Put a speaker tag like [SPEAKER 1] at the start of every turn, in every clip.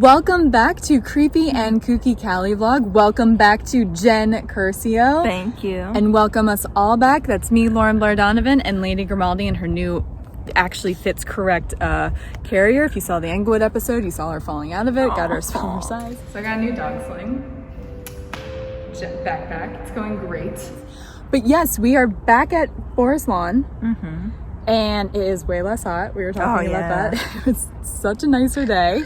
[SPEAKER 1] Welcome back to Creepy and Kooky Cali vlog. Welcome back to Jen Curcio.
[SPEAKER 2] Thank you.
[SPEAKER 1] And welcome us all back. That's me, Lauren-Blair Donovan, and Lady Grimaldi in her new, actually fits correct carrier. If you saw the Englewood episode, you saw her falling out of it, got her a smaller size. So I got a new dog sling backpack. It's going great. But yes, we are back at Forest Lawn. And it is way less hot. We were talking about that. It was such a nicer day.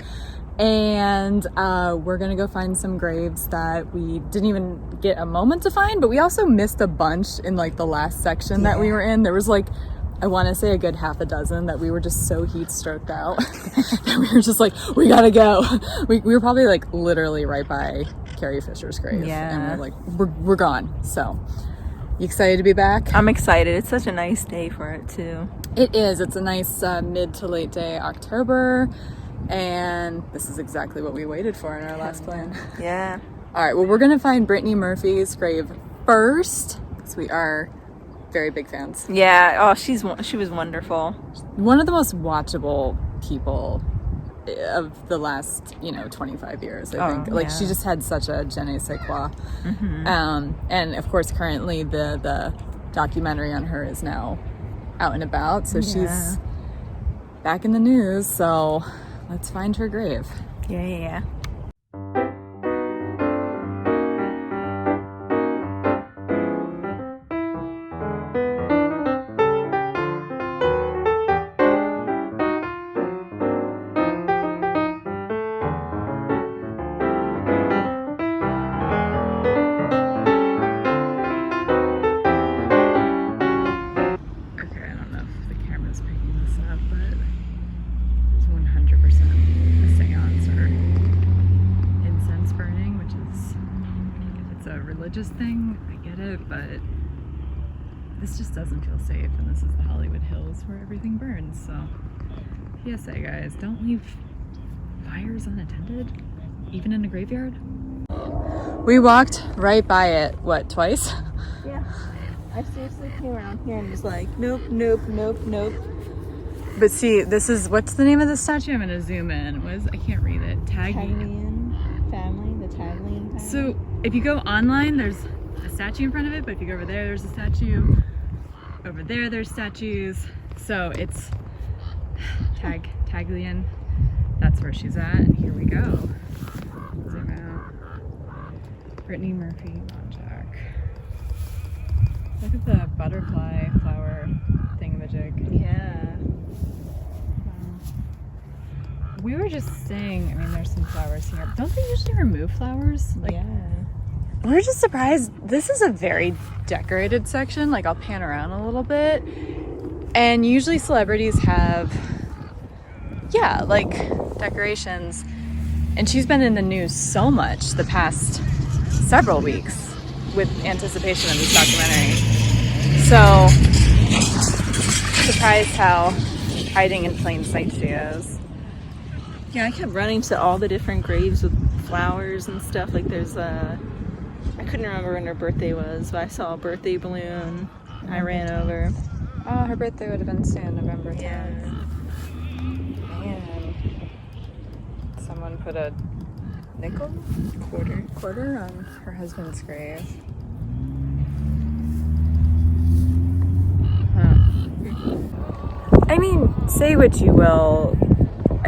[SPEAKER 1] And we're gonna go find some graves that we didn't even get a moment to find, but we also missed a bunch in like the last section that we were in. There was like, I want to say a good half a dozen that we were just so heat stroked out that we were just like, we gotta go. We were probably like literally right by Carrie Fisher's grave. And we're like, we're gone. So you excited to be back?
[SPEAKER 2] I'm excited. It's such a nice day for it too.
[SPEAKER 1] It is. It's a nice mid to late day October. And this is exactly what we waited for in our last plan.
[SPEAKER 2] Yeah.
[SPEAKER 1] All right, well, we're going to find Brittany Murphy's grave first, because we are very big fans.
[SPEAKER 2] Yeah. Oh, she was wonderful.
[SPEAKER 1] One of the most watchable people of the last, 25 years, I think. Like, she just had such a je ne sais quoi. And, of course, currently the documentary on her is now out and about, so she's back in the news, so... Let's find her grave.
[SPEAKER 2] Yeah.
[SPEAKER 1] Thing, I get it, but this just doesn't feel safe, and this is the Hollywood Hills where everything burns. So PSA, guys, don't leave fires unattended, even in a graveyard. We walked right by it, what, twice?
[SPEAKER 2] Yeah, I seriously came around here and was like, nope.
[SPEAKER 1] But see, this is, what's the name of the statue? I'm gonna zoom in. I can't read it.
[SPEAKER 2] Taglian family, the Taglian family.
[SPEAKER 1] So if you go online, there's a statue in front of it, but if you go over there, there's a statue. Over there, there's statues. So it's Taglian. That's where she's at. And here we go. Zoom out. Brittany Murphy, Jack. Look at the butterfly flower thingamajig.
[SPEAKER 2] Yeah.
[SPEAKER 1] We were just saying, I mean, there's some flowers here. Don't they usually remove flowers? Like, we're just surprised. This is a very decorated section. Like, I'll pan around a little bit. And usually celebrities have, like decorations. And she's been in the news so much the past several weeks with anticipation of this documentary. So, surprised how hiding in plain sight she is.
[SPEAKER 2] Yeah, I kept running to all the different graves with flowers and stuff. Like there's I couldn't remember when her birthday was, but I saw a birthday balloon. I ran over.
[SPEAKER 1] Oh, her birthday would have been soon, November 10th.
[SPEAKER 2] Yeah.
[SPEAKER 1] Man. Someone put a nickel? Quarter on her husband's grave. I mean, say what you will.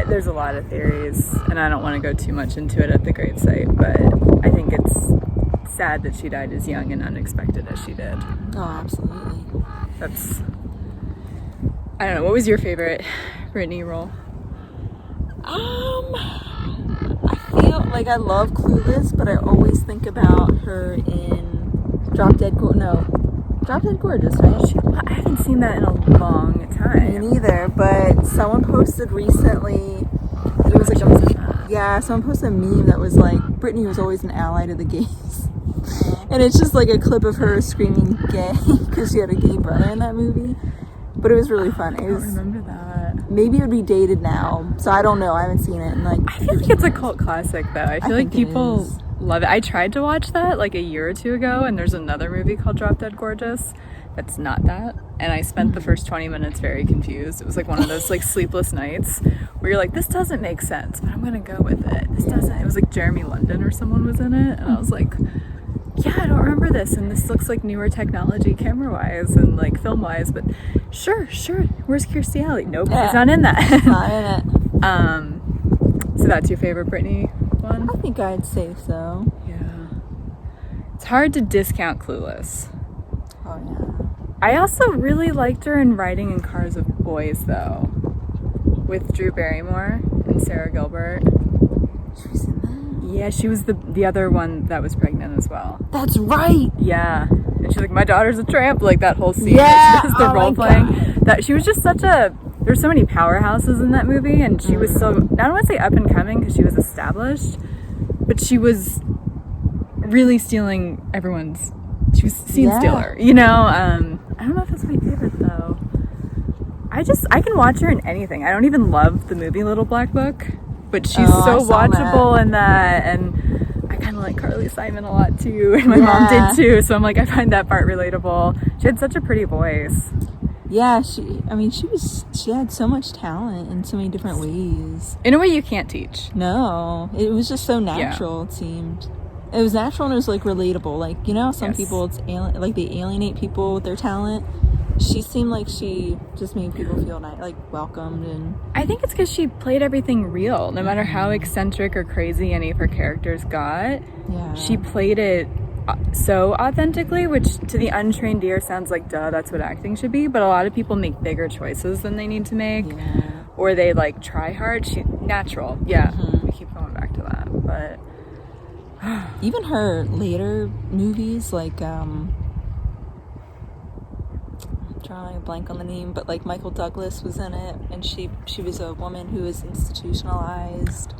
[SPEAKER 1] There's a lot of theories, and I don't want to go too much into it at the gravesite, but I think it's sad that she died as young and unexpected as she did.
[SPEAKER 2] Oh, absolutely.
[SPEAKER 1] I don't know, what was your favorite Brittany role?
[SPEAKER 2] I feel like I love Clueless, but I always think about her in Drop Dead Gorgeous, right?
[SPEAKER 1] I haven't seen that in a long time.
[SPEAKER 2] Me neither, but someone posted recently, it was like someone posted a meme that was like, Brittany was always an ally to the gays. And it's just like a clip of her screaming gay because she had a gay brother in that movie. But it was really funny.
[SPEAKER 1] I don't remember that.
[SPEAKER 2] Maybe it would be dated now, so I don't know. I haven't seen it in like...
[SPEAKER 1] I feel like it's a cult classic, though. I feel like people love it. I tried to watch that like a year or two ago, and there's another movie called Drop Dead Gorgeous that's not that. And I spent the first 20 minutes very confused. It was like one of those like sleepless nights where you're like, this doesn't make sense, but I'm gonna go with it. This doesn't. It was like Jeremy London or someone was in it, and I was like, yeah, I don't remember this, and this looks like newer technology camera-wise and like film-wise, but sure. Where's Kirstie Alley? Nope, he's not in that.
[SPEAKER 2] He's not in it.
[SPEAKER 1] So that's your favorite Brittany one?
[SPEAKER 2] I think I'd say so.
[SPEAKER 1] Yeah. It's hard to discount Clueless.
[SPEAKER 2] Oh yeah.
[SPEAKER 1] I also really liked her in Riding in Cars with Boys, though, with Drew Barrymore and Sarah Gilbert.
[SPEAKER 2] She was in that?
[SPEAKER 1] Yeah, she was the other one that was pregnant as well.
[SPEAKER 2] That's right.
[SPEAKER 1] Yeah, and she's like, my daughter's a tramp, like that whole scene.
[SPEAKER 2] Yeah,
[SPEAKER 1] She does the role playing. That she was just such a. There's so many powerhouses in that movie, and she was so. I don't want to say up and coming because she was established, but she was really stealing everyone's. She was scene stealer, you know. I don't know if that's my favorite though. I can watch her in anything. I don't even love the movie Little Black Book, but she's so watchable in that, and I kind of like Carly Simon a lot too, and my mom did too. So I'm like, I find that part relatable. She had such a pretty voice.
[SPEAKER 2] Yeah, she had so much talent in so many different ways.
[SPEAKER 1] In a way you can't teach.
[SPEAKER 2] No, it was just so natural. It seemed. It was natural and it was like relatable. Like, you know, some people like they alienate people with their talent. She seemed like she just made people feel like welcomed, and
[SPEAKER 1] I think it's because she played everything real, no matter how eccentric or crazy any of her characters got.
[SPEAKER 2] Yeah,
[SPEAKER 1] she played it so authentically, which to the untrained ear sounds like duh, that's what acting should be, but a lot of people make bigger choices than they need to make, or they like try hard. She natural, we keep going back to that, but
[SPEAKER 2] even her later movies, like I'm trying to blank on the name, but like Michael Douglas was in it, and she was a woman who was institutionalized,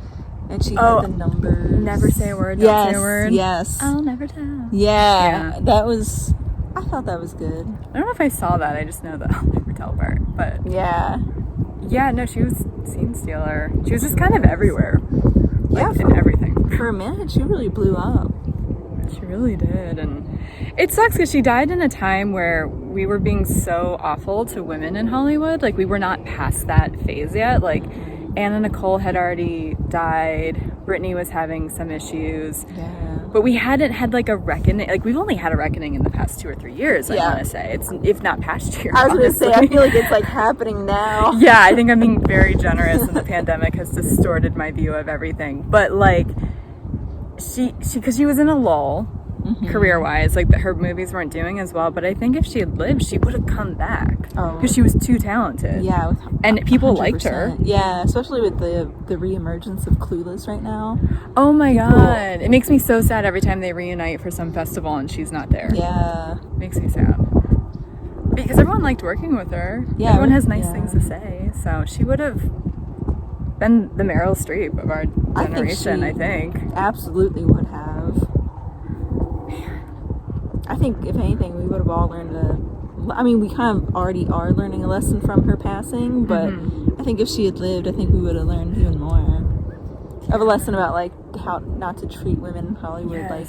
[SPEAKER 2] and she had the numbers. Never say a word. Don't say a word. Yes. I'll never tell. Yeah. That was. I thought that was good.
[SPEAKER 1] I don't know if I saw that. I just know the I'll never tell part. But yeah. No, she was scene stealer. She was just kind of everywhere. In everything.
[SPEAKER 2] For a minute, she really blew up.
[SPEAKER 1] She really did, and it sucks because she died in a time where we were being so awful to women in Hollywood. Like, we were not past that phase yet. Like, Anna Nicole had already died. Brittany was having some issues.
[SPEAKER 2] Yeah.
[SPEAKER 1] But we hadn't had like a reckoning. Like, we've only had a reckoning in the past 2 or 3 years, I want to say. It's, if not past year.
[SPEAKER 2] I was going to say, I feel like it's like happening now.
[SPEAKER 1] Yeah, I think I'm being very generous, and the pandemic has distorted my view of everything. But like, because she was in a lull, career-wise, like her movies weren't doing as well, but I think if she had lived, she would have come back because she was too talented.
[SPEAKER 2] Yeah,
[SPEAKER 1] and people liked her.
[SPEAKER 2] Yeah, especially with the reemergence of Clueless right now.
[SPEAKER 1] Oh my god, it makes me so sad every time they reunite for some festival and she's not there.
[SPEAKER 2] Yeah,
[SPEAKER 1] it makes me sad because everyone liked working with her. Yeah, everyone has nice things to say, so she would have been the Meryl Streep of our generation. I think
[SPEAKER 2] absolutely would have. I think, if anything, we would have all learned we kind of already are learning a lesson from her passing, but I think if she had lived, I think we would have learned even more of a lesson about, like, how not to treat women in Hollywood like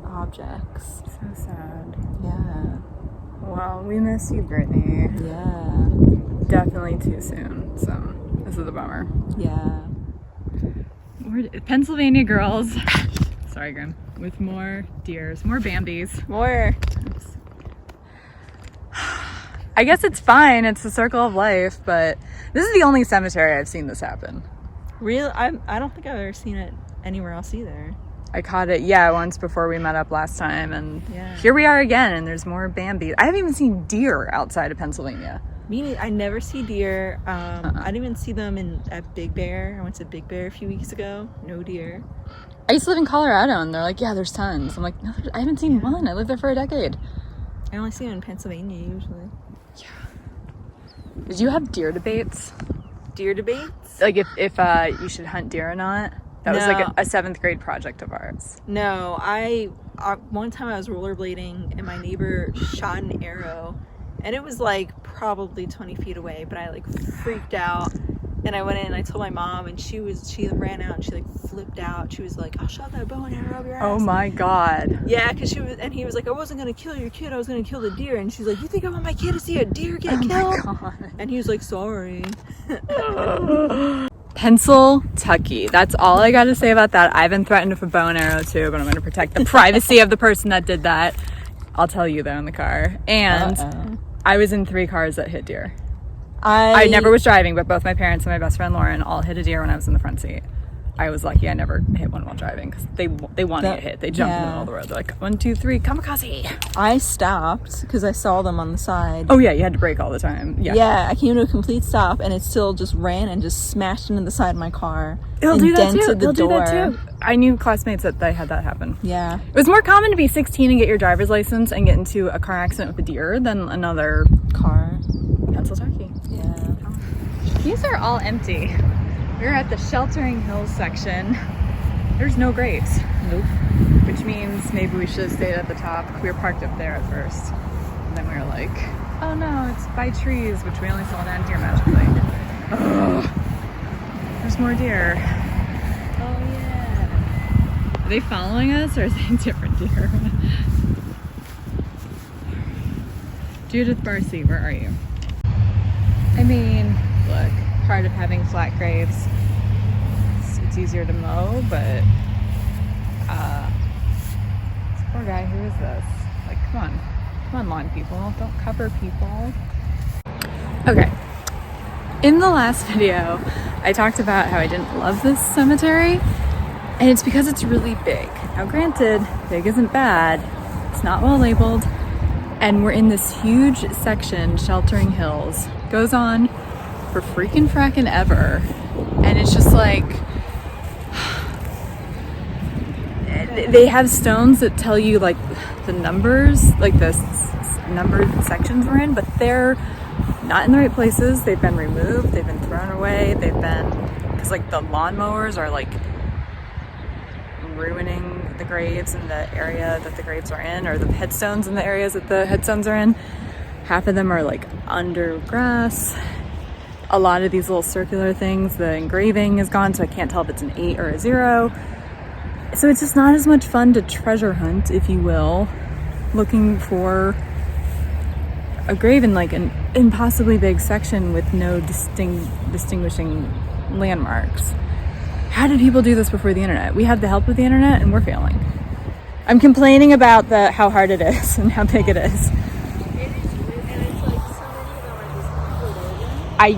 [SPEAKER 2] objects.
[SPEAKER 1] So sad.
[SPEAKER 2] Yeah.
[SPEAKER 1] Well, we miss you, Brittany.
[SPEAKER 2] Yeah.
[SPEAKER 1] Definitely too soon, so this is a bummer.
[SPEAKER 2] Yeah.
[SPEAKER 1] We're Pennsylvania girls. Sorry, Grim. With more deers, more Bambis.
[SPEAKER 2] More.
[SPEAKER 1] Oops. I guess it's fine. It's the circle of life, but this is the only cemetery I've seen this happen.
[SPEAKER 2] Really? I don't think I've ever seen it anywhere else either.
[SPEAKER 1] I caught it, once before we met up last time, and here we are again, and there's more Bambis. I haven't even seen deer outside of Pennsylvania.
[SPEAKER 2] I never see deer. I didn't even see them at Big Bear. I went to Big Bear a few weeks ago. No deer.
[SPEAKER 1] I used to live in Colorado, and they're like, there's tons. I'm like, no, I haven't seen one. I lived there for a decade.
[SPEAKER 2] I only see them in Pennsylvania usually.
[SPEAKER 1] Yeah. Did you have deer debates?
[SPEAKER 2] Deer debates?
[SPEAKER 1] Like if you should hunt deer or not? That was like a 7th grade project of ours.
[SPEAKER 2] No, one time I was rollerblading, and my neighbor shot an arrow, and it was like probably 20 feet away, but I like freaked out. And I went in and I told my mom, and she ran out and she like flipped out. She was like, I'll shove that bow and arrow up your ass.
[SPEAKER 1] Oh my God.
[SPEAKER 2] Yeah, because he was like, I wasn't going to kill your kid, I was going to kill the deer. And she's like, you think I want my kid to see a deer get killed?
[SPEAKER 1] My God.
[SPEAKER 2] And he was like, sorry.
[SPEAKER 1] Pencil Tucky. That's all I got to say about that. I've been threatened with a bow and arrow too, but I'm going to protect the privacy of the person that did that. I'll tell you though in the car. And I was in 3 cars that hit deer. I never was driving, but both my parents and my best friend Lauren all hit a deer when I was in the front seat. I was lucky I never hit one while driving because they want to get hit. They jump in the middle of the road. They're like, 1, 2, 3, kamikaze.
[SPEAKER 2] I stopped because I saw them on the side.
[SPEAKER 1] Oh yeah, you had to brake all the time.
[SPEAKER 2] Yeah, I came to a complete stop and it still just ran and just smashed into the side of my car.
[SPEAKER 1] It'll do that too.
[SPEAKER 2] The door.
[SPEAKER 1] Do that too. I knew classmates that they had that happen.
[SPEAKER 2] Yeah.
[SPEAKER 1] It was more common to be 16 and get your driver's license and get into a car accident with a deer than another
[SPEAKER 2] car.
[SPEAKER 1] Pencil Tucky.
[SPEAKER 2] Yeah.
[SPEAKER 1] These are all empty. We're at the Sheltering Hills section. There's no graves.
[SPEAKER 2] Nope.
[SPEAKER 1] Which means maybe we should have stayed at the top. We were parked up there at first. And then we were like, oh no, it's by trees, which we only saw down here magically. Oh, there's more deer.
[SPEAKER 2] Oh yeah.
[SPEAKER 1] Are they following us or are they different deer? Judith Barsi, where are you? I mean, look, part of having flat graves, it's easier to mow, but this poor guy, who is this? Like, come on lawn people, don't cover people. Okay, in the last video I talked about how I didn't love this cemetery, and it's because it's really big. Now granted, big isn't bad, it's not well labeled, and we're in this huge section, Sheltering Hills. Goes on for freaking frackin' ever, and it's just like they have stones that tell you like the numbers, like the numbered sections we're in, but they're not in the right places. They've been removed, they've been thrown away, they've been, because like the lawnmowers are like ruining the graves in the area that the graves are in, or the headstones in the areas that the headstones are in. Half of them are like under grass. A lot of these little circular things, the engraving is gone, so I can't tell if it's an 8 or a 0. So it's just not as much fun to treasure hunt, if you will, looking for a grave in like an impossibly big section with no distinguishing landmarks. How did people do this before the internet? We have the help of the internet and we're failing. I'm complaining about how hard it is and how big it is.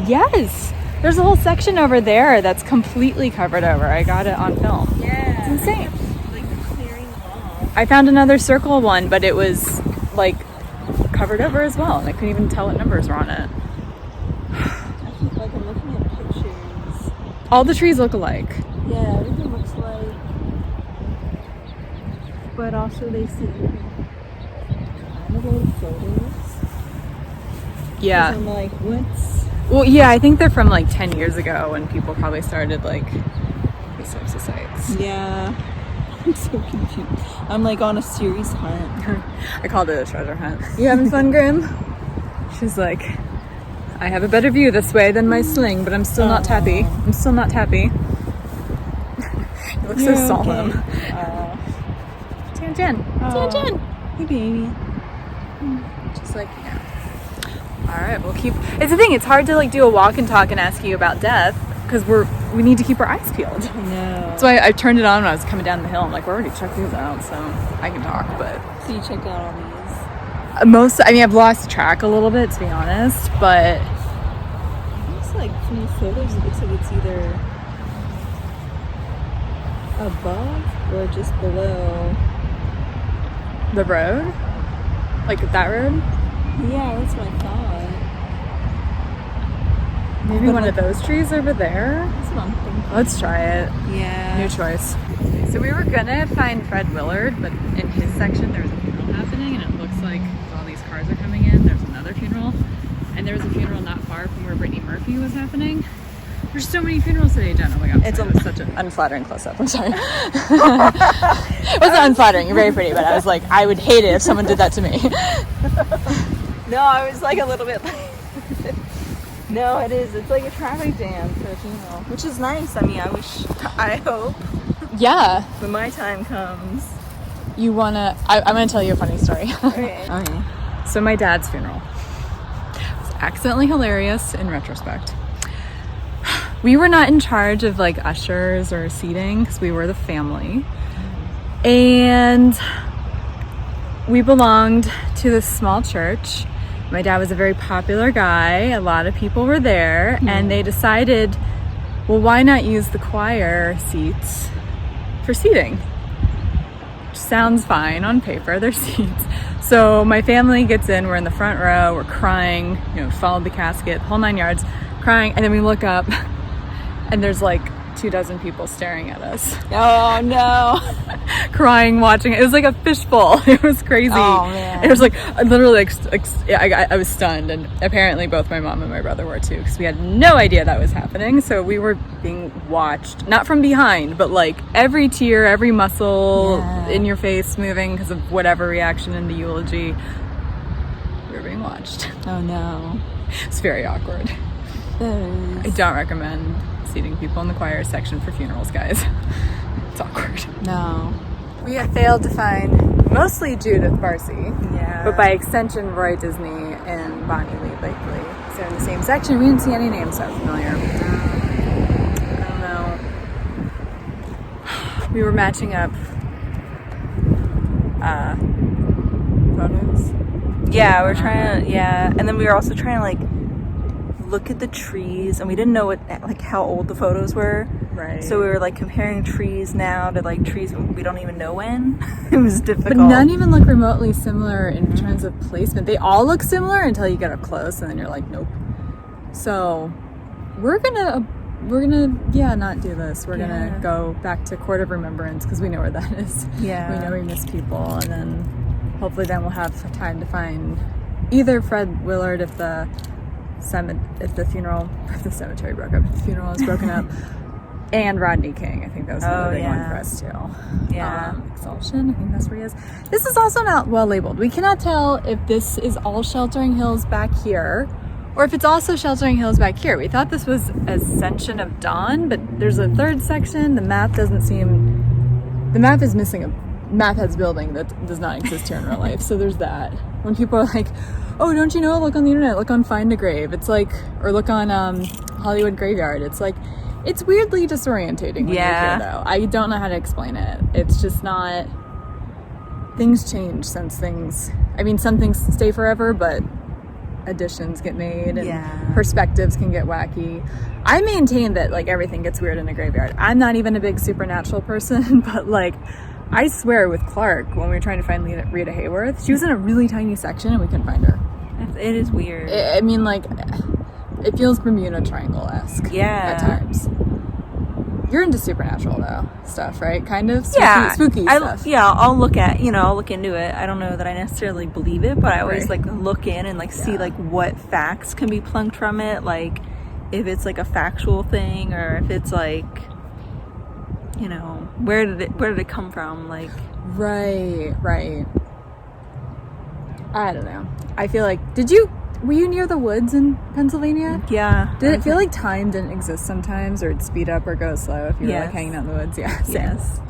[SPEAKER 1] Yes, there's a whole section over there that's completely covered over. I got it on film.
[SPEAKER 2] Yeah.
[SPEAKER 1] It's insane.
[SPEAKER 2] Like clearing the wall.
[SPEAKER 1] I found another circle one, but it was like covered over as well, and I couldn't even tell what numbers were on it.
[SPEAKER 2] I think like I'm looking at pictures.
[SPEAKER 1] All the trees look alike.
[SPEAKER 2] Yeah, everything looks like. But also they seem kind of old photos.
[SPEAKER 1] Yeah.
[SPEAKER 2] I'm like, what's...
[SPEAKER 1] Well, yeah, I think they're from like 10 years ago when people probably started like these types of sites.
[SPEAKER 2] Yeah. I'm so confused. I'm like on a serious hunt.
[SPEAKER 1] I called it a treasure hunt. You having fun, Grim? She's like, I have a better view this way than my sling, but I'm still not tappy. I'm still not tappy. You look so solemn. Jen.
[SPEAKER 2] Hey, baby.
[SPEAKER 1] Just like, yeah. All right, we'll keep. It's the thing. It's hard to like do a walk and talk and ask you about death because we need to keep our eyes peeled.
[SPEAKER 2] I know.
[SPEAKER 1] So I turned it on when I was coming down the hill. I'm like, we're already checked these out, so I can talk. But
[SPEAKER 2] So you checked out all these?
[SPEAKER 1] I've lost track a little bit, to be honest. But
[SPEAKER 2] It looks like from the photos, it looks like it's either above or just below
[SPEAKER 1] the road, like that road,
[SPEAKER 2] Yeah, that's what I thought.
[SPEAKER 1] maybe one of those trees over there.
[SPEAKER 2] That's what I'm thinking.
[SPEAKER 1] Let's try it.
[SPEAKER 2] Yeah.
[SPEAKER 1] New choice. So we were gonna find Fred Willard, but in his section there was a funeral happening, and it looks like all these cars are coming in. There's another funeral, and there was a funeral not far from where Brittany Murphy was happening. There's so many funerals today, Jen. Oh my god, it was such an unflattering close-up. I'm sorry. It wasn't unflattering. You're very pretty, but I was like, I would hate it if someone did that to me.
[SPEAKER 2] No, I was like a little bit like... No, it is. It's like a traffic jam for a funeral, which is nice. I mean, I hope.
[SPEAKER 1] Yeah.
[SPEAKER 2] When my time comes.
[SPEAKER 1] I'm gonna tell you a funny story.
[SPEAKER 2] Okay.
[SPEAKER 1] So my dad's funeral was accidentally hilarious in retrospect. We were not in charge of like ushers or seating because we were the family. And we belonged to this small church. My dad was a very popular guy. A lot of people were there, and they decided, well, why not use the choir seats for seating? Which sounds fine on paper, they're seats. So my family gets in, we're in the front row, we're crying, followed the casket, whole 9 yards, crying, and then we look up, and there's like 24 people staring at us.
[SPEAKER 2] Oh no.
[SPEAKER 1] Crying, watching it. It was like a fishbowl. It was crazy.
[SPEAKER 2] Oh man.
[SPEAKER 1] It was like literally I was stunned, and apparently both my mom and my brother were too, because we had no idea that was happening. So we were being watched, not from behind, but like every tear, every muscle in your face moving because of whatever reaction in the eulogy. We were being watched.
[SPEAKER 2] Oh no.
[SPEAKER 1] It's very awkward. I don't recommend seating people in the choir section for funerals, guys. It's awkward.
[SPEAKER 2] No.
[SPEAKER 1] We have failed to find mostly Judith Barsi, but by extension Roy Disney and Bonnie Lee Blakely. So they're in the same section. We didn't see any names that familiar. I don't know. We were matching up photos.
[SPEAKER 2] Yeah, we're trying to, and then we were also trying to like look at the trees, and we didn't know how old the photos were.
[SPEAKER 1] Right.
[SPEAKER 2] So we were like comparing trees now to like trees we don't even know when. It was difficult.
[SPEAKER 1] But none even look remotely similar in terms of placement. They all look similar until you get up close, and then you're like, nope. So we're gonna not do this. We're gonna go back to Court of Remembrance because we know where that is.
[SPEAKER 2] Yeah.
[SPEAKER 1] We know we miss people, and then hopefully then we'll have time to find either Fred Willard if the cemetery broke up, if the funeral is broken up, and Rodney King. I think that was another big one for us too.
[SPEAKER 2] Yeah.
[SPEAKER 1] Exaltation, I think that's where he is. This is also not well labeled. We cannot tell if this is all Sheltering Hills back here or if it's also Sheltering Hills back here. We thought this was Ascension of Dawn, but there's a third section. The map is missing a Math Head's building that does not exist here in real life. So there's that. When people are like, oh, don't you know? Look on the internet. Look on Find a Grave. It's like, or look on Hollywood Graveyard. It's like, it's weirdly disorientating when you're here, though. I don't know how to explain it. It's just not. Things change since things. I mean, some things stay forever, but additions get made and perspectives can get wacky. I maintain that like everything gets weird in a graveyard. I'm not even a big supernatural person, but like. I swear with Clark, when we were trying to find Rita Hayworth, she was in a really tiny section and we couldn't find her.
[SPEAKER 2] It is weird.
[SPEAKER 1] I mean, like, it feels Bermuda Triangle-esque at times. You're into supernatural, though, stuff, right? Kind of? Spooky stuff.
[SPEAKER 2] I'll look into it. I don't know that I necessarily believe it, but I always, like, look in and, like, see, like, what facts can be plunked from it. Like, if it's, like, a factual thing or if it's, like... where did it come from? Like,
[SPEAKER 1] right. I don't know. I feel like, were you near the woods in Pennsylvania?
[SPEAKER 2] Yeah.
[SPEAKER 1] Did it feel like time didn't exist sometimes, or it'd speed up or go slow if you were like hanging out in the woods? Yeah.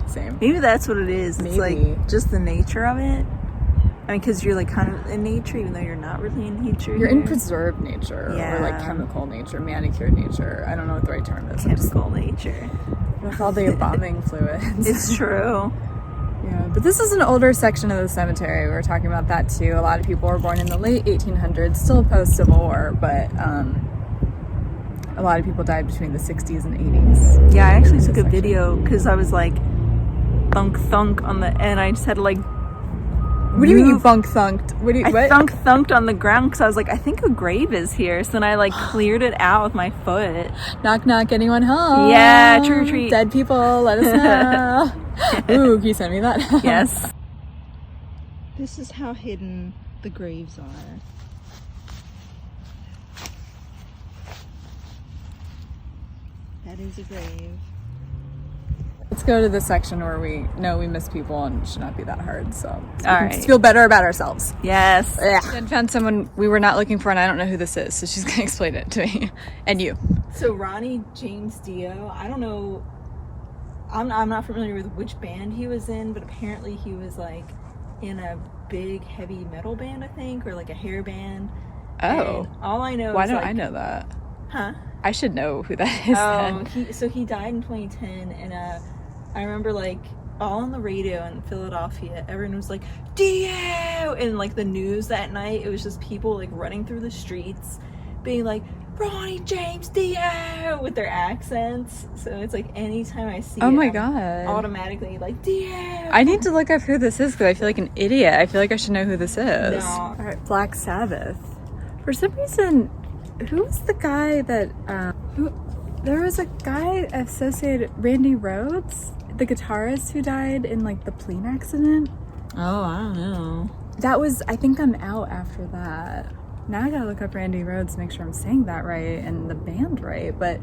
[SPEAKER 1] Same.
[SPEAKER 2] Maybe that's what it is. It's like just the nature of it. I mean, because you're like kind of in nature, even though you're not really in nature.
[SPEAKER 1] You're in preserved nature, or like chemical nature, manicured nature. I don't know what the right term is.
[SPEAKER 2] Chemical nature.
[SPEAKER 1] With all the embalming fluids.
[SPEAKER 2] It's true.
[SPEAKER 1] Yeah, but this is an older section of the cemetery. We were talking about that too. A lot of people were born in the late 1800s, still post-Civil War, but a lot of people died between the 60s and 80s.
[SPEAKER 2] Yeah, I actually took a video because I was like, thunk on the, and I just had to like.
[SPEAKER 1] What do you mean you thunked?
[SPEAKER 2] I thunked on the ground because I was like, I think a grave is here. So then I like cleared it out with my foot.
[SPEAKER 1] Knock, knock, anyone home?
[SPEAKER 2] Yeah, trick or treat.
[SPEAKER 1] Dead people, let us know. Ooh, can you send me that?
[SPEAKER 2] Yes. This is how hidden the graves are. That is a grave.
[SPEAKER 1] Let's go to the section where we know we miss people and it should not be that hard. So we
[SPEAKER 2] All
[SPEAKER 1] can
[SPEAKER 2] right.
[SPEAKER 1] just feel better about ourselves.
[SPEAKER 2] Yes.
[SPEAKER 1] Jen found someone we were not looking for, and I don't know who this is, so she's gonna explain it to me and you.
[SPEAKER 2] So Ronnie James Dio, I don't know. I'm not familiar with which band he was in, but apparently he was like in a big heavy metal band, I think, or like a hair band.
[SPEAKER 1] Oh.
[SPEAKER 2] And all I know
[SPEAKER 1] Why
[SPEAKER 2] is
[SPEAKER 1] don't
[SPEAKER 2] like,
[SPEAKER 1] I know that?
[SPEAKER 2] Huh?
[SPEAKER 1] I should know who that is.
[SPEAKER 2] Oh,
[SPEAKER 1] Then.
[SPEAKER 2] he died in 2010, and I remember like all on the radio in Philadelphia, everyone was like Dio, and like the news that night, it was just people like running through the streets, being like Ronnie James Dio with their accents. So it's like anytime I see
[SPEAKER 1] Oh my
[SPEAKER 2] it,
[SPEAKER 1] God.
[SPEAKER 2] I'm automatically like Dio.
[SPEAKER 1] I need to look up who this is because I feel like an idiot. I feel like I should know who this is.
[SPEAKER 2] No.
[SPEAKER 1] All right, Black Sabbath. For some reason, who was the guy that there was a guy associated, Randy Rhoads, the guitarist who died in like the plane accident.
[SPEAKER 2] Oh, I don't know.
[SPEAKER 1] That was, I think I'm out after that. Now I gotta look up Randy Rhoads to make sure I'm saying that right and the band right. But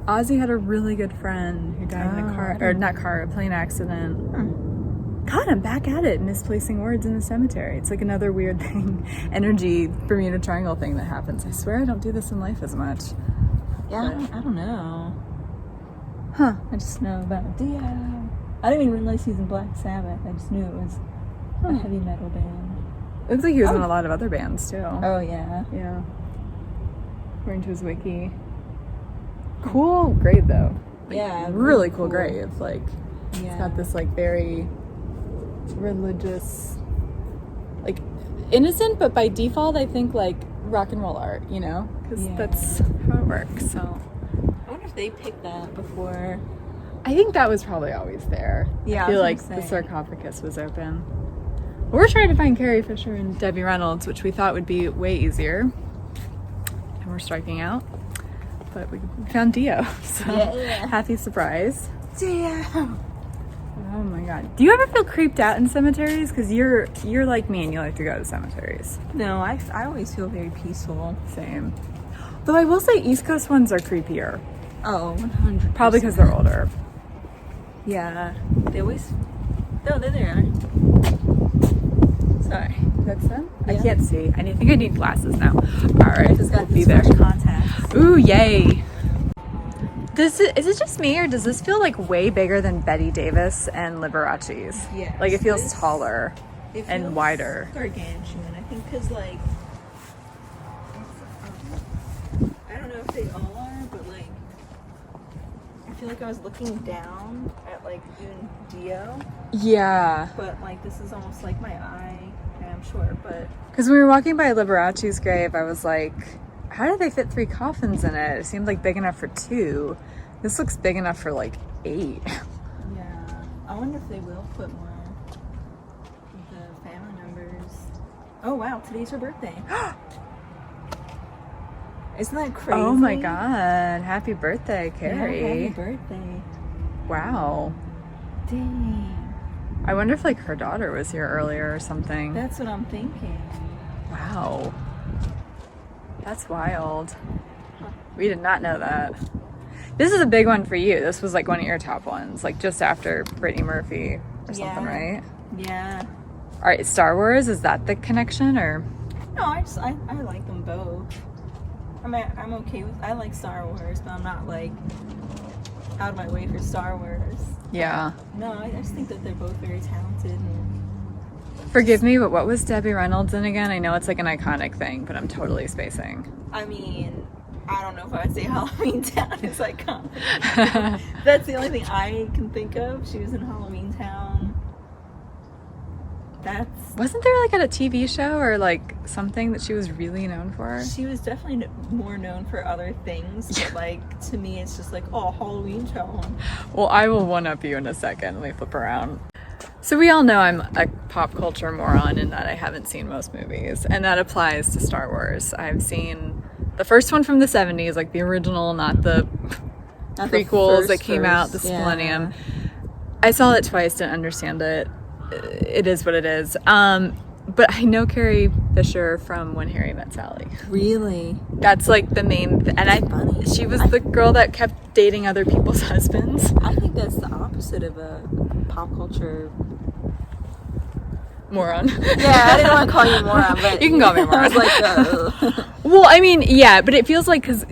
[SPEAKER 1] Ozzy had a really good friend who died in a plane accident. God, I'm back at it, misplacing words in the cemetery. It's like another weird thing, energy Bermuda Triangle thing that happens. I swear I don't do this in life as much.
[SPEAKER 2] Yeah, I don't know.
[SPEAKER 1] Huh.
[SPEAKER 2] I just know about Dio. I didn't even realize he was in Black Sabbath. I just knew it was a heavy metal band.
[SPEAKER 1] It looks like he was in a lot of other bands too.
[SPEAKER 2] Oh, yeah.
[SPEAKER 1] Yeah. According to his wiki. Cool grave though. Like,
[SPEAKER 2] Yeah.
[SPEAKER 1] Really cool grave. Like,
[SPEAKER 2] Yeah.
[SPEAKER 1] it's got this like very religious, like innocent, but by default I think like rock and roll art, you know? Because that's how it works. So
[SPEAKER 2] I wonder if they picked that before.
[SPEAKER 1] I think that was probably always there.
[SPEAKER 2] Yeah,
[SPEAKER 1] I feel
[SPEAKER 2] I
[SPEAKER 1] like
[SPEAKER 2] was
[SPEAKER 1] the
[SPEAKER 2] gonna say.
[SPEAKER 1] sarcophagus was open. We're trying to find Carrie Fisher and Debbie Reynolds, which we thought would be way easier. And we're striking out. But we found Dio. So happy surprise.
[SPEAKER 2] Dio!
[SPEAKER 1] Oh my God. Do you ever feel creeped out in cemeteries? Because you're like me and you like to go to cemeteries.
[SPEAKER 2] No, I always feel very peaceful.
[SPEAKER 1] Same. Though I will say East Coast ones are creepier.
[SPEAKER 2] Oh, 100%.
[SPEAKER 1] Probably because they're older.
[SPEAKER 2] Yeah. They always... Oh, there they are. Sorry.
[SPEAKER 1] That's them?
[SPEAKER 2] Yeah.
[SPEAKER 1] I can't see. I think I need glasses now. All right.
[SPEAKER 2] Just got
[SPEAKER 1] Be
[SPEAKER 2] these
[SPEAKER 1] there.
[SPEAKER 2] fresh contacts.
[SPEAKER 1] Ooh, yay. Is it just me, or does this feel like way bigger than Betty Davis and Liberace's?
[SPEAKER 2] Yes,
[SPEAKER 1] Like it feels
[SPEAKER 2] this-
[SPEAKER 1] taller
[SPEAKER 2] It
[SPEAKER 1] and
[SPEAKER 2] feels
[SPEAKER 1] wider.
[SPEAKER 2] gargantuan. I think because, like... I don't know if they all are, but, like... I feel like I was looking down at, like, even Dio.
[SPEAKER 1] Yeah.
[SPEAKER 2] But, like, this is almost like my eye. And I'm short, but...
[SPEAKER 1] Because when we were walking by Liberace's grave, I was like, how did they fit 3 coffins in it? It seemed like big enough for 2. This looks big enough for like 8.
[SPEAKER 2] Yeah. I wonder if they will put more of the family members. Oh, wow. Today's her birthday. Isn't that crazy?
[SPEAKER 1] Oh my God. Happy birthday,
[SPEAKER 2] Yeah,
[SPEAKER 1] Carrie.
[SPEAKER 2] happy birthday.
[SPEAKER 1] Wow.
[SPEAKER 2] Dang.
[SPEAKER 1] I wonder if like her daughter was here earlier or something.
[SPEAKER 2] That's what I'm thinking.
[SPEAKER 1] Wow. That's wild. We did not know that. This is a big one for you. This was like one of your top ones, like just after Brittany Murphy or something, right?
[SPEAKER 2] Yeah.
[SPEAKER 1] All right, Star Wars, is that the connection or?
[SPEAKER 2] No, I like them both. I mean, I'm okay with, I like Star Wars, but I'm not like out of my way for Star Wars.
[SPEAKER 1] Yeah.
[SPEAKER 2] No, I just think that they're both very talented. And
[SPEAKER 1] Forgive me, but what was Debbie Reynolds in again? I know it's like an iconic thing, but I'm totally spacing.
[SPEAKER 2] I mean, I don't know if I would say Halloween Town is iconic. That's the only thing I can think of. She was in Halloween Town.
[SPEAKER 1] Wasn't there like at a TV show or like something that she was really known for?
[SPEAKER 2] She was definitely more known for other things, but like to me it's just like, oh, Halloween Town.
[SPEAKER 1] Well, I will one up you in a second. Let me flip around. So we all know I'm a pop culture moron in that I haven't seen most movies, and that applies to Star Wars. I've seen the first one from the 70s, like the original, not the prequels that came out this millennium. I saw it twice, didn't understand it. It is what it is. but I know Carrie Fisher from When Harry Met Sally.
[SPEAKER 2] Really?
[SPEAKER 1] That's like the main
[SPEAKER 2] Funny.
[SPEAKER 1] She was the girl that kept dating other people's husbands.
[SPEAKER 2] I think that's the opposite of a pop culture
[SPEAKER 1] moron.
[SPEAKER 2] Yeah, I didn't want to call you moron, but
[SPEAKER 1] you can call me moron.
[SPEAKER 2] I was like,
[SPEAKER 1] well, I mean, yeah, but it feels like, because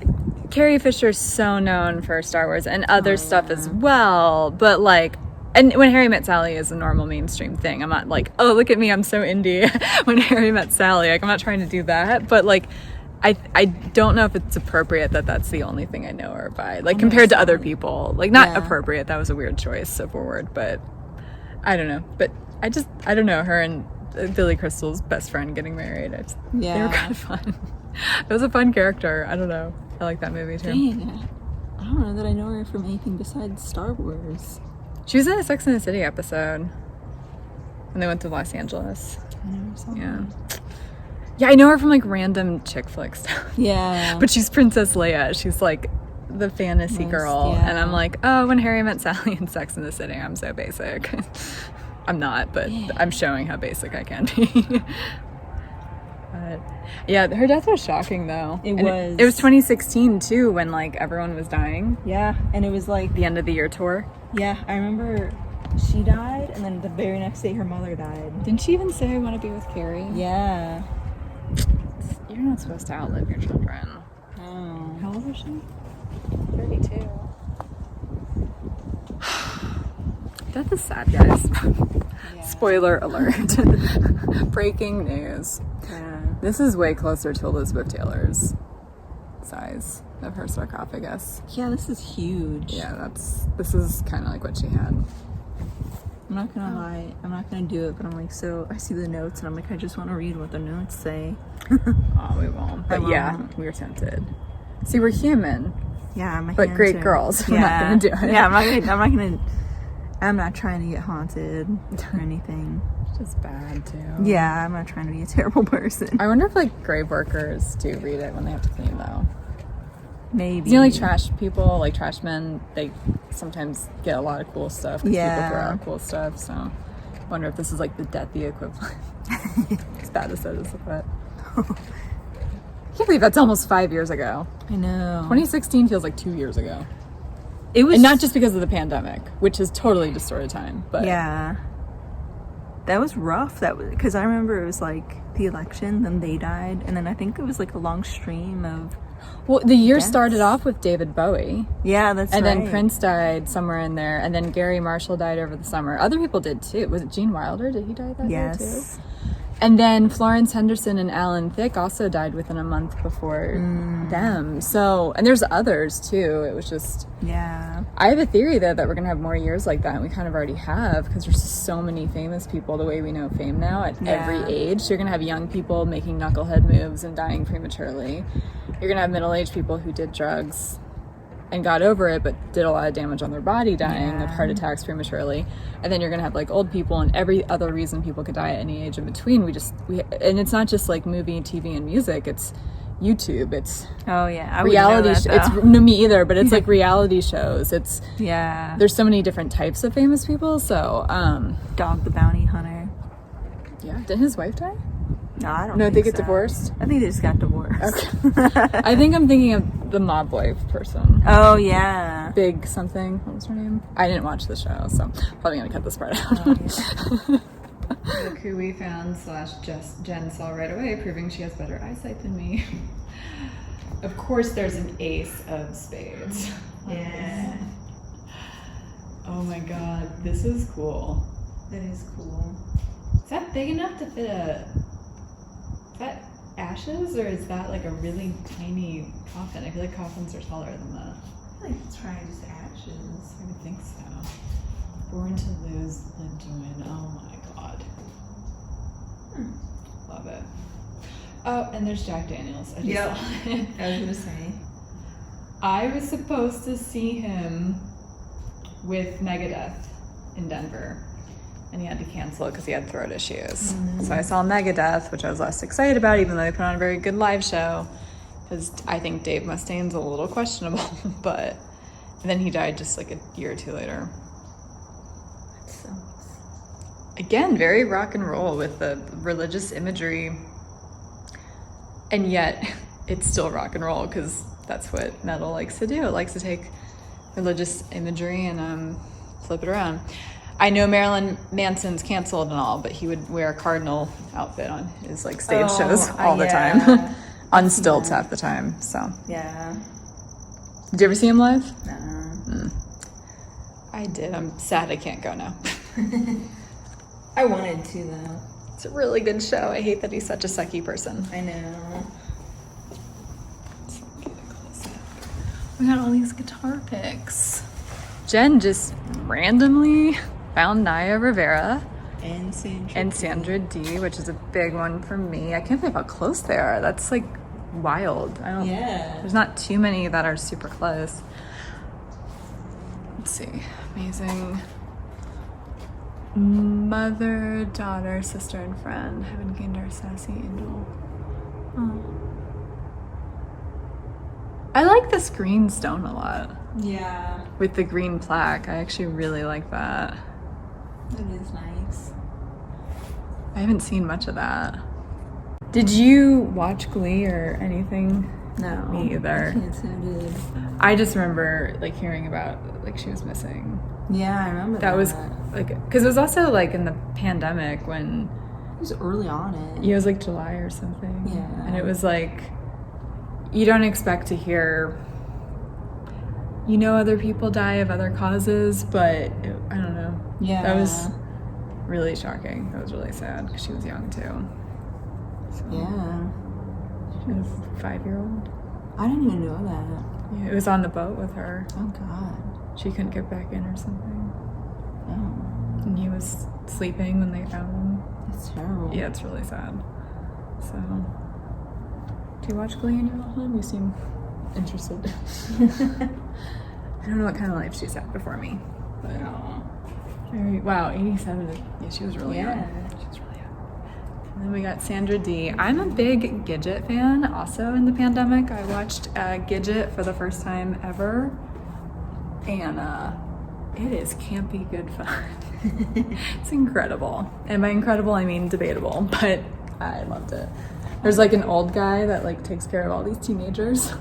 [SPEAKER 1] Carrie Fisher is so known for Star Wars and other stuff as well, but like, and When Harry Met Sally is a normal mainstream thing. I'm not like, oh, look at me, I'm so indie. When Harry Met Sally, like, I'm not trying to do that, but like, I don't know if it's appropriate that that's the only thing I know her by, like, compared to other people. Like, not appropriate, that was a weird choice of a word, but I don't know. But I don't know, her and Billy Crystal's best friend getting married. They were kind of fun. It was a fun character. I don't know. I like that movie too.
[SPEAKER 2] Dang, I don't know that I know her from anything besides Star Wars.
[SPEAKER 1] She was in a Sex and the City episode when they went to Los Angeles.
[SPEAKER 2] I never saw that.
[SPEAKER 1] Yeah, I know her from like random chick flick stuff.
[SPEAKER 2] Yeah.
[SPEAKER 1] But she's Princess Leia. She's like the fantasy girl.
[SPEAKER 2] Yeah.
[SPEAKER 1] And I'm like, oh, When Harry Met Sally and Sex and the City, I'm so basic. I'm not, but I'm showing how basic I can be. But yeah, her death was shocking though.
[SPEAKER 2] It was.
[SPEAKER 1] It was 2016 too, when like everyone was dying.
[SPEAKER 2] Yeah, and it was like
[SPEAKER 1] The end of the year tour.
[SPEAKER 2] Yeah, I remember she died, and then the very next day her mother died.
[SPEAKER 1] Didn't she even say, I want to be with Carrie?
[SPEAKER 2] Yeah.
[SPEAKER 1] You're not supposed to outlive your children.
[SPEAKER 2] Oh.
[SPEAKER 1] How old was she? 32. Death is sad, guys. Yeah. Spoiler alert. Breaking news.
[SPEAKER 2] Yeah.
[SPEAKER 1] This is way closer to Elizabeth Taylor's size of her sarcophagus.
[SPEAKER 2] Yeah, this is huge.
[SPEAKER 1] Yeah, this is kind of like what she had.
[SPEAKER 2] I'm not gonna lie, I'm not gonna do it, but I'm like, so I see the notes and I'm like, I just want to read what the notes say.
[SPEAKER 1] Oh, we won't. But yeah, we were tempted. See, we're human.
[SPEAKER 2] Yeah, I'm a
[SPEAKER 1] but great girls. We're not gonna do it.
[SPEAKER 2] Yeah, I'm not trying to get haunted or anything.
[SPEAKER 1] It's just bad too.
[SPEAKER 2] Yeah, I'm not trying to be a terrible person.
[SPEAKER 1] I wonder if like grave workers do read it when they have to clean though.
[SPEAKER 2] Maybe.
[SPEAKER 1] You know, like trash people, like trash men, they sometimes get a lot of cool stuff because people throw out cool stuff. So I wonder if this is like the deathy equivalent. As bad as that is, but I can't believe that's almost 5 years ago.
[SPEAKER 2] I know.
[SPEAKER 1] 2016 feels like 2 years ago.
[SPEAKER 2] It was,
[SPEAKER 1] and not just because of the pandemic, which has totally distorted time. But
[SPEAKER 2] yeah, that was rough. That was because I remember it was like the election, then they died, and then I think it was like a long stream of.
[SPEAKER 1] Well, the year started off with David Bowie.
[SPEAKER 2] Yeah, that's right.
[SPEAKER 1] And then Prince died somewhere in there, and then Gary Marshall died over the summer. Other people did too. Was it Gene Wilder? Did he die that year too? And then Florence Henderson and Alan Thicke also died within a month before them. So, and there's others too. It was just...
[SPEAKER 2] Yeah.
[SPEAKER 1] I have a theory though that we're going to have more years like that, and we kind of already have, because there's just so many famous people the way we know fame now at every age. So you're going to have young people making knucklehead moves and dying prematurely. You're going to have middle-aged people who did drugs and got over it, but did a lot of damage on their body, dying of heart attacks prematurely. And then you're gonna have like old people and every other reason people could die at any age in between. And it's not just like movie, TV, and music. It's YouTube. It's reality. It's no, me either, but it's like reality shows. It's there's so many different types of famous people. So
[SPEAKER 2] Dog the Bounty Hunter.
[SPEAKER 1] Yeah, didn't his wife die?
[SPEAKER 2] No, I don't.
[SPEAKER 1] No,
[SPEAKER 2] think
[SPEAKER 1] they get
[SPEAKER 2] so.
[SPEAKER 1] divorced.
[SPEAKER 2] I think they just got divorced.
[SPEAKER 1] Okay. I think I'm thinking of the mob wife person.
[SPEAKER 2] Oh yeah.
[SPEAKER 1] Big something. What was her name? I didn't watch the show, so probably gonna cut this part out. Look who we found / Jen saw right away, proving she has better eyesight than me. Of course, there's an ace of spades.
[SPEAKER 2] Yeah.
[SPEAKER 1] Oh my god, this is cool.
[SPEAKER 2] That is cool.
[SPEAKER 1] Is that big enough to fit Is that ashes, or is that like a really tiny coffin? I feel like coffins are taller than that.
[SPEAKER 2] I feel like it's probably just ashes.
[SPEAKER 1] I would think so. Born to lose, live to win. Oh my god. Love it. Oh, and there's Jack Daniels. I just saw it.
[SPEAKER 2] I was gonna say.
[SPEAKER 1] I was supposed to see him with Megadeth in Denver, and he had to cancel it because he had throat issues. So I saw Megadeth, which I was less excited about, even though they put on a very good live show, because I think Dave Mustaine's a little questionable. But and then he died just like a year or two later.
[SPEAKER 2] That sucks.
[SPEAKER 1] again, very rock and roll with the religious imagery. And yet it's still rock and roll because that's what metal likes to do. It likes to take religious imagery and flip it around. I know Marilyn Manson's canceled and all, but he would wear a cardinal outfit on his like stage shows all the time. On stilts half the time, so.
[SPEAKER 2] Yeah.
[SPEAKER 1] Did you ever see him live?
[SPEAKER 2] No.
[SPEAKER 1] I did. I'm sad I can't go now.
[SPEAKER 2] I wanted to, though.
[SPEAKER 1] It's a really good show. I hate that he's such a sucky person.
[SPEAKER 2] I know.
[SPEAKER 1] We got all these guitar picks. Jen just randomly found Naya Rivera
[SPEAKER 2] And
[SPEAKER 1] Sandra Dee, which is a big one for me. I can't believe how close they are. That's like wild. There's not too many that are super close. Let's see. Amazing. Mother, daughter, sister, and friend. Heaven gained our sassy angel. Oh. I like this green stone a lot.
[SPEAKER 2] Yeah.
[SPEAKER 1] With the green plaque. I actually really like that.
[SPEAKER 2] It is nice.
[SPEAKER 1] I haven't seen much of that. Did you watch Glee or anything?
[SPEAKER 2] No.
[SPEAKER 1] Me either.
[SPEAKER 2] I can't say I did.
[SPEAKER 1] I just remember like hearing about like she was missing.
[SPEAKER 2] Yeah, I remember that.
[SPEAKER 1] That was like, because it was also like in the pandemic when
[SPEAKER 2] it was early on it.
[SPEAKER 1] Yeah, it was like July or something.
[SPEAKER 2] Yeah.
[SPEAKER 1] And it was like, you don't expect to hear, you know, other people die of other causes, but I don't know.
[SPEAKER 2] Yeah.
[SPEAKER 1] That was really shocking. That was really sad because she was young too. So,
[SPEAKER 2] yeah.
[SPEAKER 1] She was a 5-year-old.
[SPEAKER 2] I didn't even know that.
[SPEAKER 1] Yeah, it was on the boat with her.
[SPEAKER 2] Oh, God.
[SPEAKER 1] She couldn't get back in or something.
[SPEAKER 2] Oh.
[SPEAKER 1] And he was sleeping when they found him.
[SPEAKER 2] That's terrible.
[SPEAKER 1] Yeah, it's really sad. So, do you watch Glee in your home? You seem interested. I don't know what kind of life she's had before me. But very, wow, 87. Yeah, she was really young. She was really young. And then we got Sandra Dee. I'm a big Gidget fan. Also in the pandemic, I watched Gidget for the first time ever. And it is campy good fun. It's incredible. And by incredible, I mean debatable, but I loved it. There's like an old guy that like takes care of all these teenagers.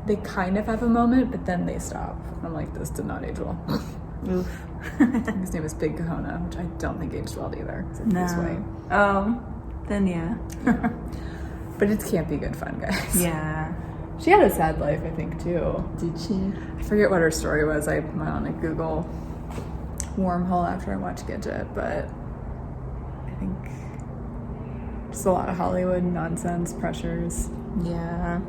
[SPEAKER 1] They kind of have a moment, but then they stop. I'm like, this did not age well.
[SPEAKER 2] Oof.
[SPEAKER 1] His name is Big Kahuna, which I don't think aged well either.
[SPEAKER 2] No.
[SPEAKER 1] This way.
[SPEAKER 2] Oh, then yeah.
[SPEAKER 1] But it's campy good fun, guys.
[SPEAKER 2] Yeah.
[SPEAKER 1] She had a sad life, I think, too.
[SPEAKER 2] Did she?
[SPEAKER 1] I forget what her story was. I went on a Google wormhole after I watched Gidget, but I think just a lot of Hollywood nonsense, pressures.
[SPEAKER 2] Yeah.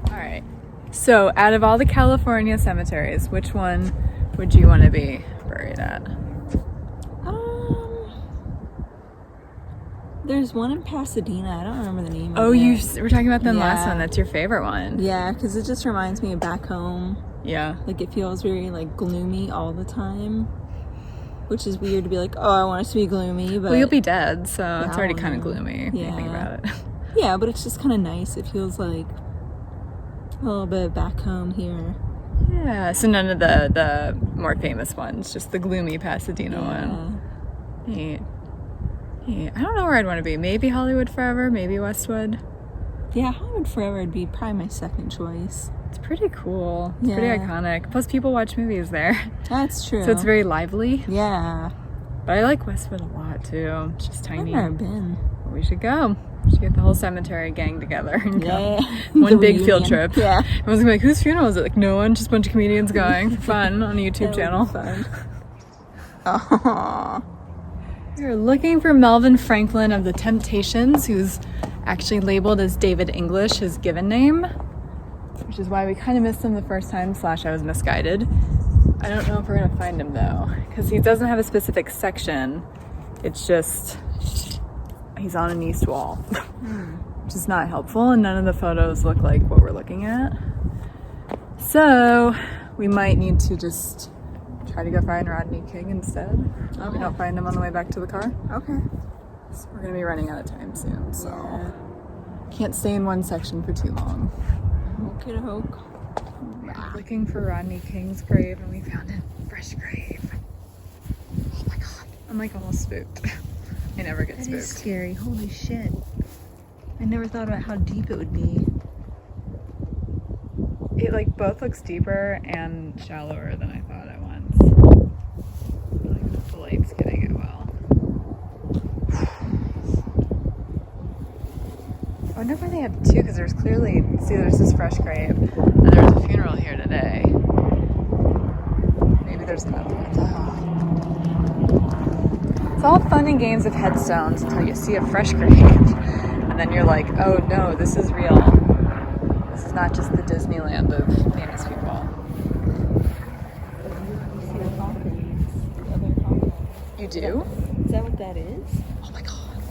[SPEAKER 1] All right. So, out of all the California cemeteries, which one would you want to be buried at?
[SPEAKER 2] There's one in Pasadena. I don't remember the name
[SPEAKER 1] Oh,
[SPEAKER 2] of it.
[SPEAKER 1] you were talking about the last
[SPEAKER 2] Yeah.
[SPEAKER 1] one. That's your favorite one.
[SPEAKER 2] Yeah, because it just reminds me of back home.
[SPEAKER 1] Yeah.
[SPEAKER 2] Like, it feels very, like, gloomy all the time. Which is weird to be like, oh, I want it to be gloomy, but...
[SPEAKER 1] Well, you'll be dead, so it's already
[SPEAKER 2] I
[SPEAKER 1] kind of
[SPEAKER 2] know.
[SPEAKER 1] gloomy if you think about it.
[SPEAKER 2] Yeah, but it's just kind of nice. It feels like a little bit back home here.
[SPEAKER 1] Yeah, so none of the more famous ones, just the gloomy Pasadena one. Neat. I don't know where I'd want to be. Maybe Hollywood Forever, maybe Westwood.
[SPEAKER 2] Yeah, Hollywood Forever would be probably my second choice.
[SPEAKER 1] It's pretty cool. It's pretty iconic. Plus, people watch movies there.
[SPEAKER 2] That's true.
[SPEAKER 1] So it's very lively.
[SPEAKER 2] Yeah.
[SPEAKER 1] But I like Westwood a lot, too. It's just tiny.
[SPEAKER 2] I've never been.
[SPEAKER 1] We should go. We should get the whole cemetery gang together and go.
[SPEAKER 2] The
[SPEAKER 1] One big
[SPEAKER 2] reunion.
[SPEAKER 1] field trip.
[SPEAKER 2] Yeah.
[SPEAKER 1] Everyone's gonna be like, whose funeral is it? Like, no one, just a bunch of comedians going for fun on a YouTube channel.
[SPEAKER 2] Fun. Aww.
[SPEAKER 1] We're looking for Melvin Franklin of the Temptations, who's actually labeled as David English, his given name, which is why we kind of missed him the first time, / I was misguided. I don't know if we're gonna find him though, because he doesn't have a specific section. It's just, he's on an east wall, which is not helpful, and none of the photos look like what we're looking at. So we might need to just try to go find Rodney King instead. We don't find him on the way back to the car.
[SPEAKER 2] Okay.
[SPEAKER 1] So we're gonna be running out of time soon, so can't stay in one section for too long.
[SPEAKER 2] Okay, hoke.
[SPEAKER 1] Looking for Rodney King's grave, and we found a fresh grave. like almost spooked. I never get spooked.
[SPEAKER 2] That is scary. Holy shit. I never thought about how deep it would be.
[SPEAKER 1] It like both looks deeper and shallower than I thought at once. Like the light's getting it well. I wonder why they have two, because there's clearly, see, there's this fresh grave, and there's a funeral here today. Maybe there's another one. It's all fun and games of headstones until you see a fresh grave, and then you're like, oh no, this is real. This is not just the Disneyland of famous people.
[SPEAKER 2] You see the coffins. The other coffins.
[SPEAKER 1] You do?
[SPEAKER 2] Is that what that is?
[SPEAKER 1] Oh my god.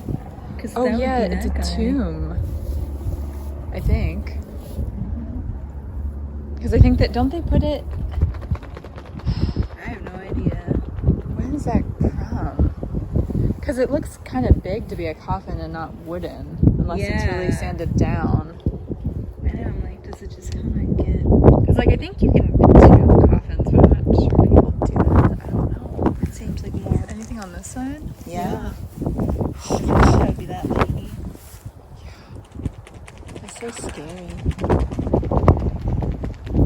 [SPEAKER 2] Oh
[SPEAKER 1] yeah, it's a tomb. I think. Because I think that, don't they put it...
[SPEAKER 2] I have no idea.
[SPEAKER 1] Where is that from? Because it looks kind of big to be a coffin and not wooden. Unless it's really sanded down.
[SPEAKER 2] I know, I'm like, does it just kind of get...
[SPEAKER 1] Because like, I think you can tomb coffins, but I'm not sure people do that. I don't know.
[SPEAKER 2] It seems like more...
[SPEAKER 1] Anything on this side?
[SPEAKER 2] Yeah. That would be that lady. That's so scary.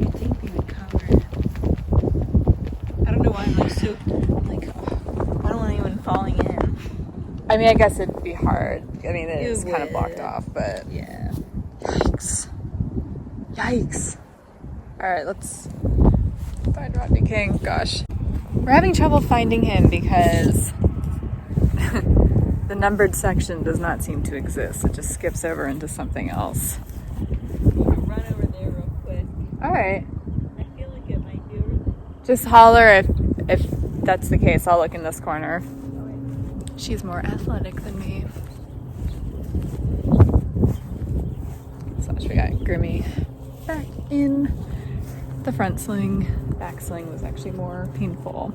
[SPEAKER 2] You'd think we would cover it. I don't know why I'm like so, like, I don't want anyone falling in.
[SPEAKER 1] I mean, I guess it'd be hard. I mean,
[SPEAKER 2] It
[SPEAKER 1] it's kind of
[SPEAKER 2] would.
[SPEAKER 1] blocked off, but...
[SPEAKER 2] Yeah.
[SPEAKER 1] Yikes. Yikes. Alright, let's find Rodney King. Gosh. We're having trouble finding him because the numbered section does not seem to exist. It just skips over into something else.
[SPEAKER 2] I'm gonna run over there real quick.
[SPEAKER 1] Alright.
[SPEAKER 2] I feel like it might be over there.
[SPEAKER 1] Just holler if that's the case. I'll look in this corner. She's more athletic than me. Slash, we got Grimmy back in the front sling. Back sling was actually more painful.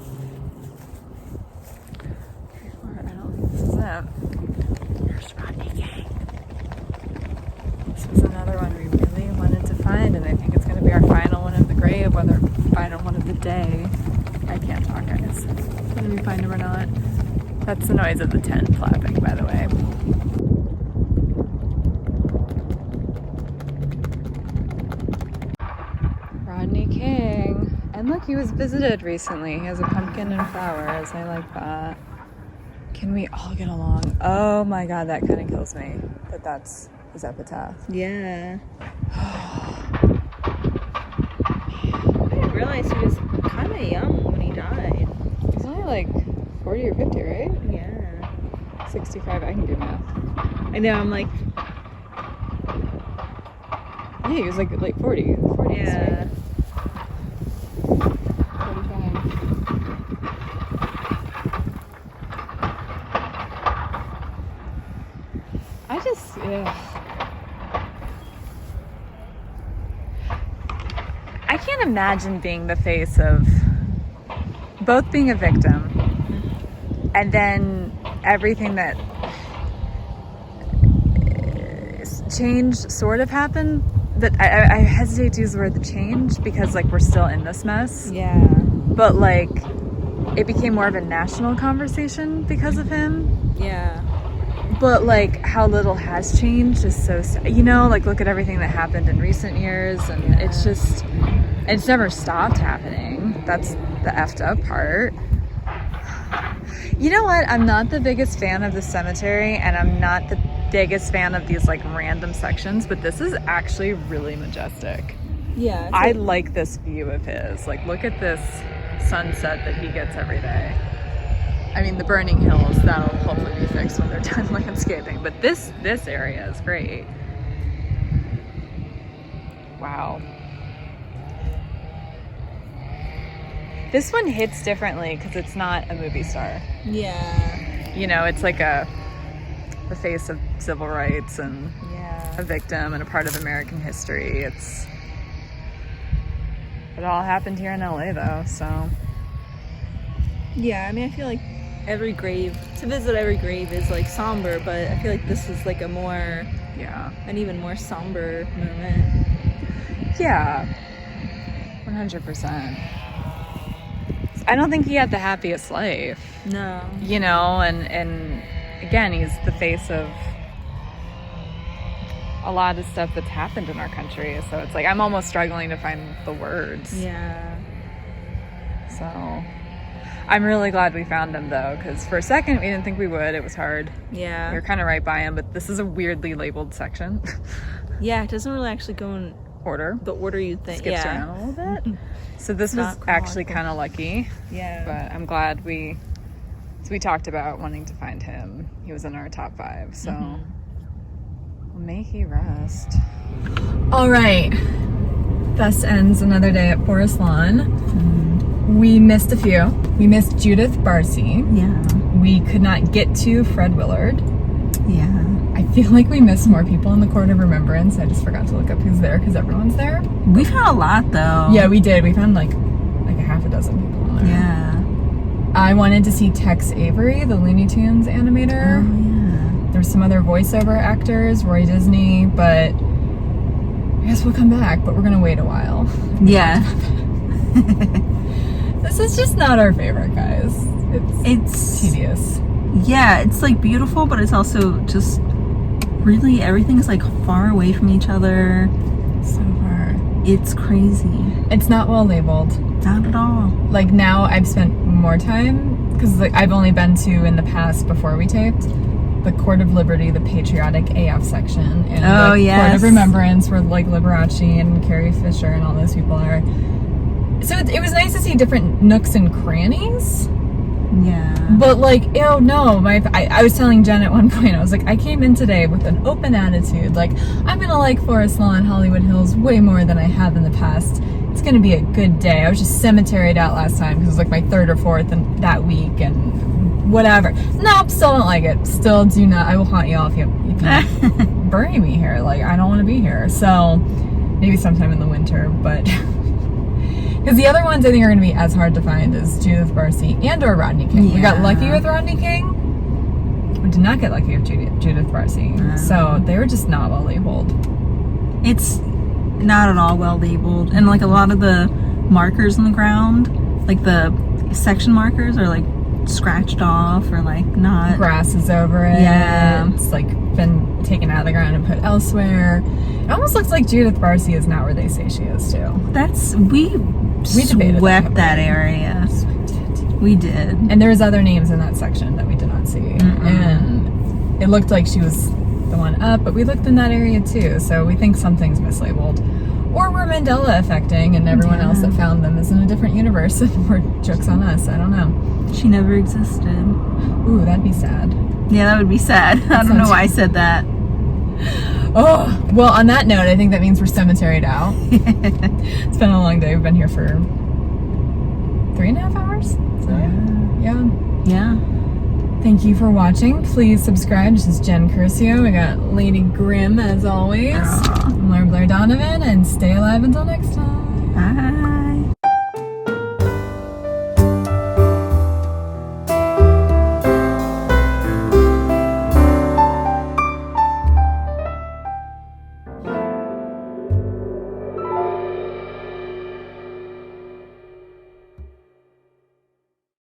[SPEAKER 1] Or I don't think this is it. Here's Rodney King. This was another one we really wanted to find, and I think it's going to be our final one of the grave, whether final one of the day. I can't talk, guys. Whether we find him or not. That's the noise of the tent flapping, by the way. Rodney King. And look, he was visited recently. He has a pumpkin and flowers. I like that. Can we all get along? Oh my god, that kind of kills me. But that's his epitaph.
[SPEAKER 2] Yeah. I didn't realize he was kind of young when he died.
[SPEAKER 1] He's only like 40 or 50, right?
[SPEAKER 2] Yeah.
[SPEAKER 1] 65, I can do math.
[SPEAKER 2] I know, I'm like...
[SPEAKER 1] Yeah, he was like late 40. 40s,
[SPEAKER 2] Yeah.
[SPEAKER 1] right? 45. I just, I can't imagine being the face of both being a victim and then everything that change sort of happened. That I hesitate to use the word the change because like we're still in this mess.
[SPEAKER 2] Yeah.
[SPEAKER 1] But like it became more of a national conversation because of him.
[SPEAKER 2] Yeah.
[SPEAKER 1] But like how little has changed is so you know, like look at everything that happened in recent years, and it's just, it's never stopped happening. That's the effed up part. You know what? I'm not the biggest fan of the cemetery, and I'm not the biggest fan of these like random sections, but this is actually really majestic.
[SPEAKER 2] Yeah.
[SPEAKER 1] I like this view of his. Like, look at this sunset that he gets every day. I mean, the burning hills, that'll hopefully be fixed when they're done landscaping, but this area is great. Wow. This one hits differently because it's not a movie star.
[SPEAKER 2] Yeah.
[SPEAKER 1] You know, it's like the face of civil rights and a victim and a part of American history. It all happened here in LA though, so.
[SPEAKER 2] Yeah, I mean, I feel like every grave, to visit every grave is like somber, but I feel like this is like an even more somber moment. Yeah.
[SPEAKER 1] 100%. I don't think he had the happiest life.
[SPEAKER 2] No.
[SPEAKER 1] You know, and again, he's the face of a lot of stuff that's happened in our country. So it's like I'm almost struggling to find the words.
[SPEAKER 2] Yeah.
[SPEAKER 1] So I'm really glad we found him, though, because for a second we didn't think we would. It was hard.
[SPEAKER 2] Yeah.
[SPEAKER 1] We were kind of right by him, but this is a weirdly labeled section.
[SPEAKER 2] Yeah, it doesn't really actually go in
[SPEAKER 1] order.
[SPEAKER 2] The order you think.
[SPEAKER 1] Skips around a little bit. So this was actually kind of lucky.
[SPEAKER 2] Yeah.
[SPEAKER 1] But I'm glad we talked about wanting to find him. He was in our top 5. So may he rest. All right. Thus ends another day at Forest Lawn. We missed a few. We missed Judith Barsi.
[SPEAKER 2] Yeah.
[SPEAKER 1] We could not get to Fred Willard.
[SPEAKER 2] Yeah.
[SPEAKER 1] I feel like we missed more people in the Court of Remembrance. I just forgot to look up who's there because everyone's there.
[SPEAKER 2] We found a lot, though.
[SPEAKER 1] Yeah, we did. We found like a half a dozen people in there.
[SPEAKER 2] Yeah.
[SPEAKER 1] I wanted to see Tex Avery, the Looney Tunes animator.
[SPEAKER 2] Oh, yeah.
[SPEAKER 1] There's some other voiceover actors, Roy Disney, but I guess we'll come back, but we're going to wait a while.
[SPEAKER 2] Yeah.
[SPEAKER 1] This is just not our favorite, guys. It's tedious.
[SPEAKER 2] Yeah, it's like beautiful, but it's also just really everything's like far away from each other.
[SPEAKER 1] So far.
[SPEAKER 2] It's crazy.
[SPEAKER 1] It's not well labeled.
[SPEAKER 2] Not at all.
[SPEAKER 1] Like now I've spent more time, because like I've only been to in the past before we taped, the Court of Liberty, the Patriotic AF section, and the Court of Remembrance where like Liberace and Carrie Fisher and all those people are. So it was nice to see different nooks and crannies.
[SPEAKER 2] Yeah.
[SPEAKER 1] But like, ew, no. I was telling Jen at one point, I was like, I came in today with an open attitude. Like, I'm gonna like Forest Lawn, Hollywood Hills way more than I have in the past. It's gonna be a good day. I was just cemeteried out last time because it was like my 3rd or 4th and that week and whatever. Nope, still don't like it. Still do not. I will haunt you all if you bury me here. Like, I don't want to be here. So maybe sometime in the winter, but. Because the other ones I think are going to be as hard to find as Judith Barsi and or Rodney King. Yeah. We got lucky with Rodney King. We did not get lucky with Judith Barsi. So they were just not well labeled.
[SPEAKER 2] It's not at all well labeled. And like a lot of the markers on the ground, like the section markers are like scratched off or like not.
[SPEAKER 1] Grass is over it.
[SPEAKER 2] Yeah.
[SPEAKER 1] It's like been taken out of the ground and put elsewhere. It almost looks like Judith Barsi is not where they say she is too.
[SPEAKER 2] We swept that area. We did. And
[SPEAKER 1] there was other names in that section that we did not see. And it looked like she was the one up, but we looked in that area too. So we think something's mislabeled. Or we're Mandela affecting and everyone else that found them is in a different universe and we're jokes on us. I don't know.
[SPEAKER 2] She never existed.
[SPEAKER 1] Ooh, that'd be sad.
[SPEAKER 2] Yeah, that would be sad. I don't know why I said that.
[SPEAKER 1] Oh, well, on that note, I think that means we're cemeteried out. It's been a long day. We've been here for 3.5 hours. Is that right? Yeah.
[SPEAKER 2] Yeah.
[SPEAKER 1] Thank you for watching. Please subscribe. This is Jen Curcio. We got Lady Grim, as always. I'm Lauren-Blair Donovan, and stay alive until next time.
[SPEAKER 2] Bye.